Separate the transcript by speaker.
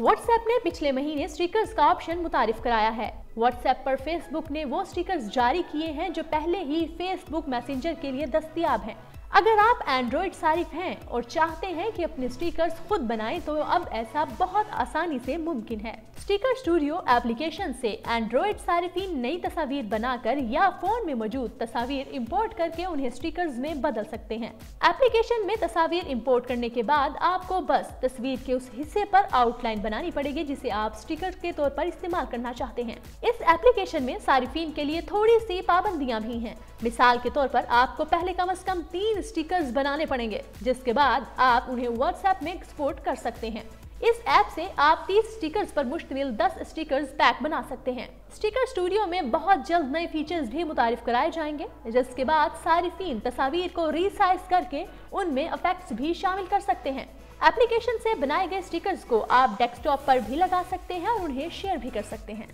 Speaker 1: WhatsApp ने पिछले महीने स्टिकर्स का ऑप्शन मुतारिफ कराया है। व्हाट्सएप पर फेसबुक ने वो स्टिकर्स जारी किए हैं जो पहले ही फेसबुक मैसेंजर के लिए दस्तयाब हैं। अगर आप एंड्रॉइड सारिफ हैं और चाहते हैं कि अपने स्टिकर्स खुद बनाएं तो अब ऐसा बहुत आसानी से मुमकिन है। स्टिकर स्टूडियो एप्लीकेशन से एंड्रॉइड सारिफीन नई तस्वीर बनाकर या फोन में मौजूद तस्वीर इंपोर्ट करके उन्हें स्टिकर्स में बदल सकते हैं। एप्लीकेशन में तस्वीर इंपोर्ट करने के बाद आपको बस तस्वीर के उस हिस्से पर आउटलाइन बनानी पड़ेगी जिसे आप स्टिकर के तौर पर इस्तेमाल करना चाहते हैं। इस एप्लीकेशन में सारिफीन के लिए थोड़ी सी पाबंदियां भी हैं। मिसाल के तौर पर आपको पहले कम से कम 3 स्टिकर्स बनाने पड़ेंगे, जिसके बाद आप उन्हें व्हाट्सएप में एक्सपोर्ट कर सकते हैं। इस ऐप से आप 30 स्टिकर्स पर मुश्तमिल 10 स्टिकर्स पैक बना सकते हैं। स्टिकर स्टूडियो में बहुत जल्द नए फीचर्स भी मुतारिफ कराए जाएंगे, जिसके बाद सारिफीन तस्वीर को रीसाइज करके उनमें इफेक्ट्स भी शामिल कर सकते हैं। एप्लीकेशन से बनाए गए स्टिकर्स को आप डेस्कटॉप पर भी लगा सकते हैं और उन्हें शेयर भी कर सकते हैं।